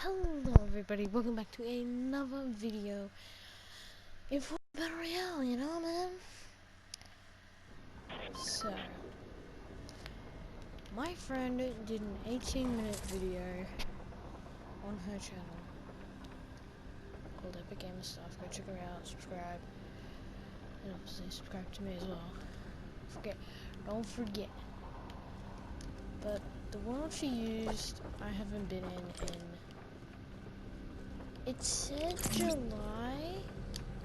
Hello everybody, welcome back to another video in Fortnite Battle Royale, you know man? So, my friend did an 18-minute video on her channel called Epic Gamer Stuff. Go check her out, subscribe, and obviously subscribe to me as well. Don't forget. But the world she used, I haven't been in it said July.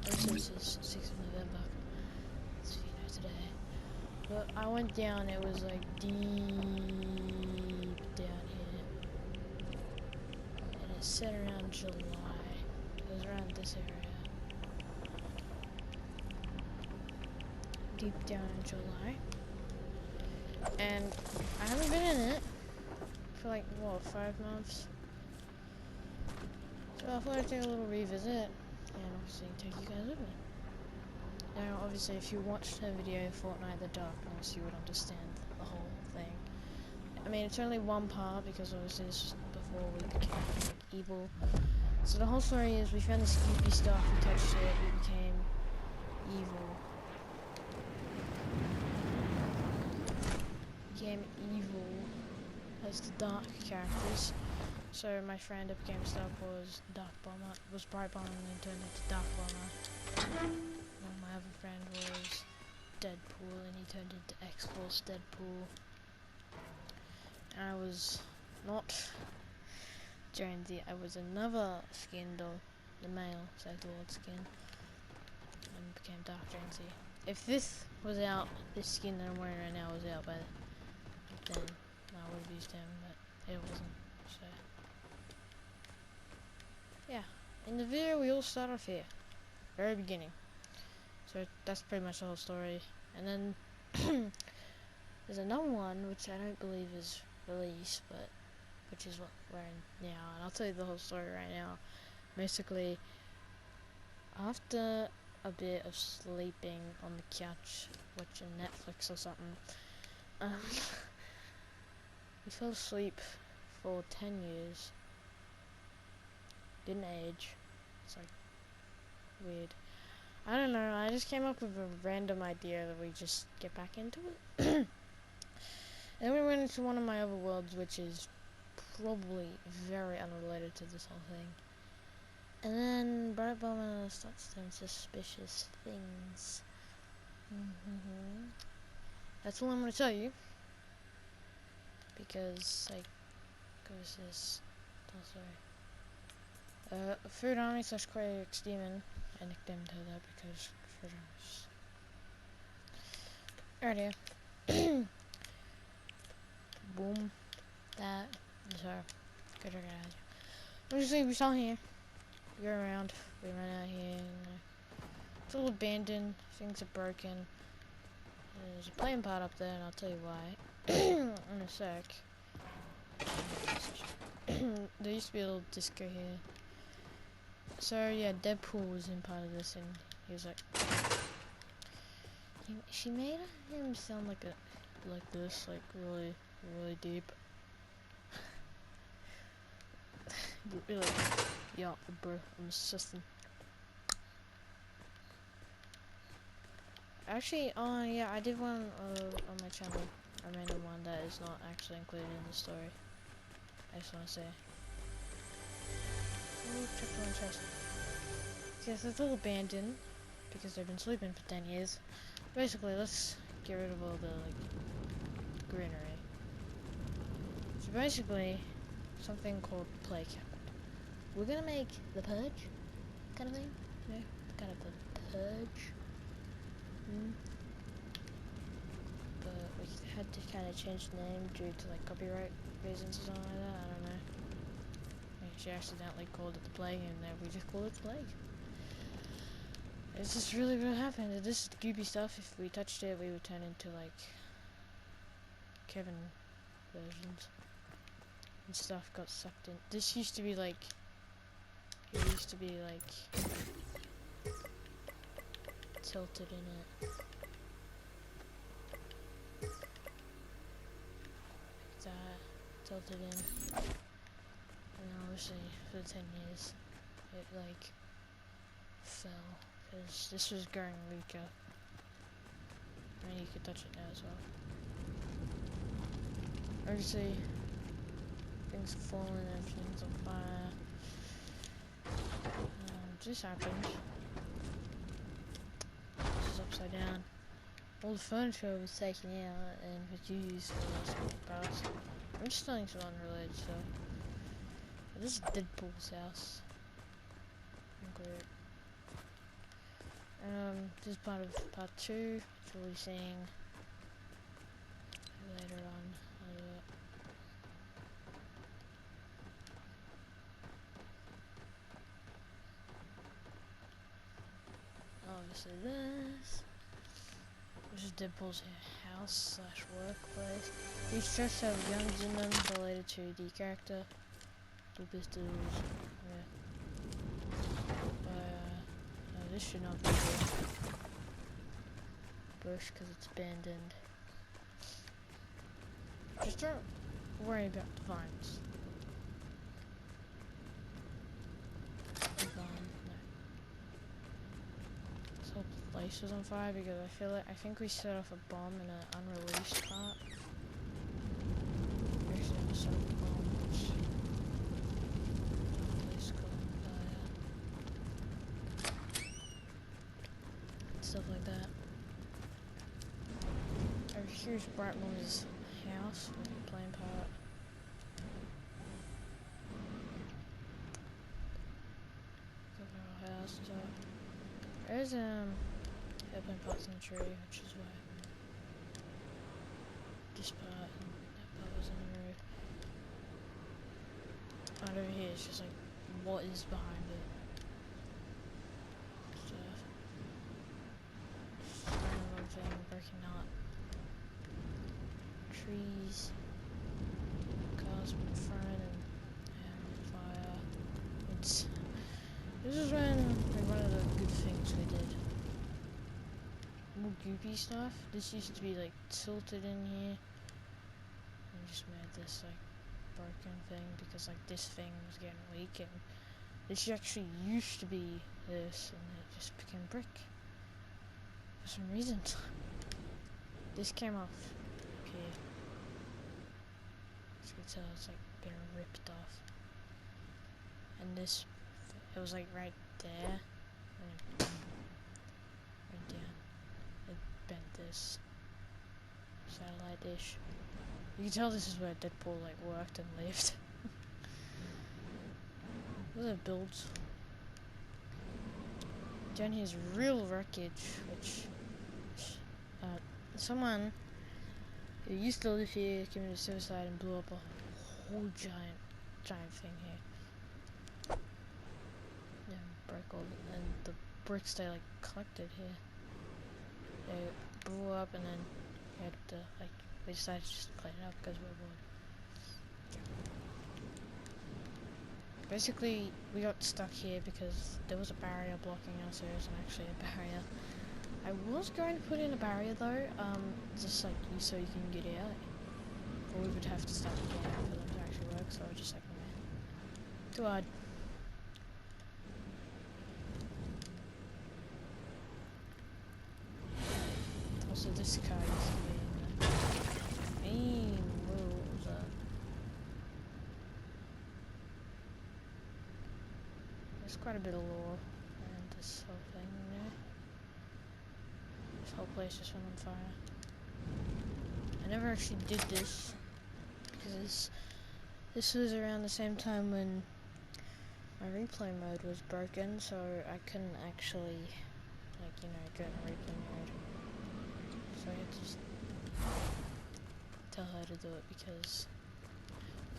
Also it says 6th of November. It's today. But I went down, it was like deep down here. And it said around July. It was around this area. Deep down in July. And I haven't been in it for like, what, 5 months? So I thought I'd take a little revisit and obviously take you guys with me. Now obviously if you watched her video Fortnite the Darkness, you would understand the whole thing. I mean it's only one part because obviously this was before we became like, evil. So the whole story is we found this creepy stuff, we touched it, we became evil. Became evil as the dark characters. So my friend Epic Gamer Stuff was Bright Bomber and then turned into Dark Bomber. And my other friend was Deadpool and he turned into X-Force Deadpool. And I was not Jonesy, I was another skin though, the male Sexlord skin, and became Dark Jonesy. If this was out, this skin that I'm wearing right now was out by then, I would have used him, but it wasn't, so. Yeah, in the video we all start off here, very beginning. So that's pretty much the whole story. And then there's another one which I don't believe is released, but which is what we're in now. And I'll tell you the whole story right now. Basically, after a bit of sleeping on the couch, watching Netflix or something, we fell asleep for 10 years. Didn't age. It's like weird. I don't know, I just came up with a random idea that we just get back into it. And then we went into one of my other worlds, which is probably very unrelated to this whole thing. And then Bright Bomber starts doing suspicious things. That's all I'm gonna tell you. Because, like, goes this. Sorry. Food Army / Quake's Demon. I nicknamed her that because Food Army's. Alrighty. Boom. That is her. Good guys. Obviously, we saw here. We go around. We run out here. And, it's all abandoned. Things are broken. There's a playing part up there, and I'll tell you why in a sec. There used to be a little disco here. So yeah, Deadpool was in part of this, and he was like, she made him sound like this, like really deep. You're like, yeah, bro, I'm assisting. Actually, yeah, I did one on my channel. I made one that is not actually included in the story. I just want to say. Ooh, check my chest. Yes, it's all abandoned because they've been sleeping for 10 years. Basically, let's get rid of all the like greenery. So basically, something called plague happened. We're gonna make the purge kind of thing. Yeah, kind of the purge. But we had to kind of change the name due to like copyright reasons or something like that. I don't know. She accidentally called it the plague, and then we just call it plague. It's just really what happened. This is the goopy stuff. If we touched it, we would turn into like Kevin versions. And stuff got sucked in. This used to be like. It used to be like tilted in it. Like that. Tilted in. And And obviously for 10 years it like fell because this was going weaker. I mean, you could touch it now as well. Obviously things have fallen, everything's on fire. This happened. This is upside down. All the furniture was taken out and was used for something past. I'm just telling some unrelated stuff. This is Deadpool's house. Great. This is part of part 2, which we'll be seeing later on. Obviously this is Deadpool's house slash workplace. These chests have guns in them related to the character. Two pistols, yeah. No, this should not be here. Bush, because it's abandoned. Just don't worry about the vines. No. This whole place was on fire because I think we set off a bomb in an unreleased part. Actually, we set off a bomb, which is called stuff like that. Over here's Brightmore's house with the playing part. House, so there's airplane parts in the tree, which is why this part and that part was in the road. And over here it's just like what is behind it. Stuff. Random thing, breaking up. Trees. Cars in front and fire. This is when one of the good things we did. More goopy stuff. This used to be like tilted in here. And just made this like broken thing because like this thing was getting weak and this actually used to be this and it just became brick. For some reason. This came off here. As you can tell it's like been ripped off. And this it was like right there, and right down. It bent this satellite dish. You can tell this is where Deadpool like worked and lived. Those are builds. Down here's real wreckage, which someone who used to live here committed suicide and blew up a whole giant thing here. Broke all and the bricks they like collected here. They blew up and then we had to like we decided to just play it up because we're bored. Basically we got stuck here because there was a barrier blocking us. There isn't actually a barrier. I was going to put in a barrier though, just like so you can get out. Or we would have to start again for them to actually work, so I was just like, man. Too hard. So this car used to be in the main rules. There's quite a bit of lore and this whole thing there. This whole place just went on fire. I never actually did this because this was around the same time when my replay mode was broken, so I couldn't actually like go in replay mode. So I had to just tell her to do it because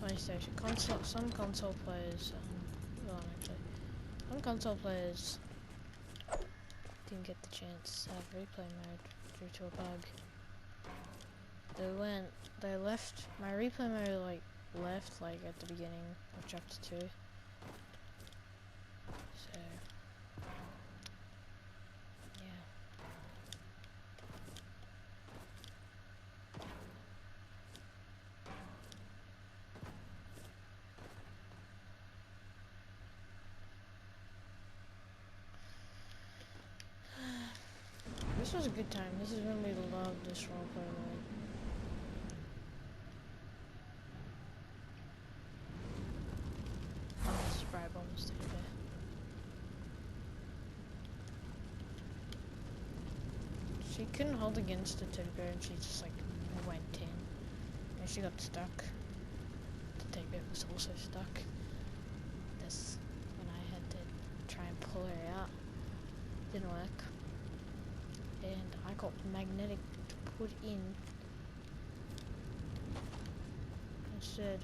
PlayStation console, some console players, some console players didn't get the chance to have replay mode due to a bug. They left my replay mode left at the beginning of chapter 2. So was a good time. This is when we loved this roleplay mode. Oh, this bribe almost did it. She couldn't hold against the teddy bear and she just like went in. And she got stuck. The teddy bear was also stuck. This, when I had to try and pull her out, didn't work. And I got magnetic put in instead.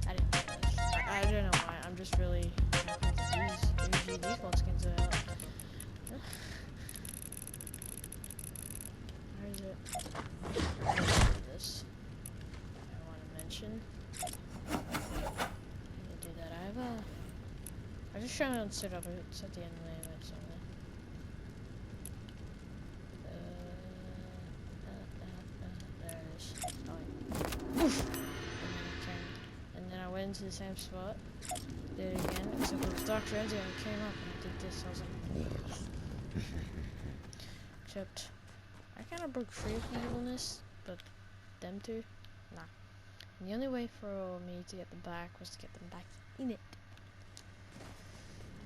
I didn't do this. I don't know why. I'm just really happy that these default skins are out. Where is it? This. I want to mention. I didn't do that either. I just try and set up it's at the end limit somewhere. There it is. Oh, oof. And then I went into the same spot. Did it again. Except it was Dark Frenzy and it came up and I did this. I was like, except I kind of broke free of the evilness, but them two, nah. And the only way for me to get them back was to get them back in it.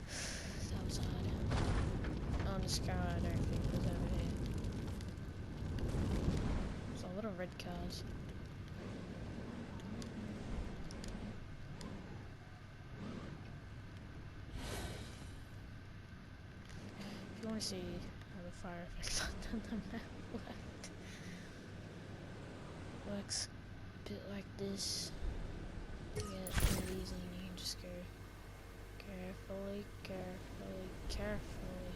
That was hard. On the sky, I don't think was over here. There's a lot of red cars. If you want to see how the fire effects on the map works a bit like this. You get one of these and you can just go carefully, carefully, carefully.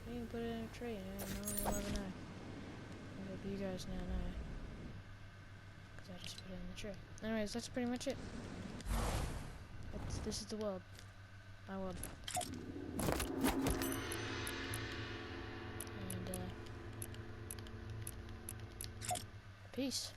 You can put it in a tree, you know, no one will ever know. I hope you guys now know. Because I just put it in the tree. Anyways, that's pretty much it. This is the world. My world. And, peace.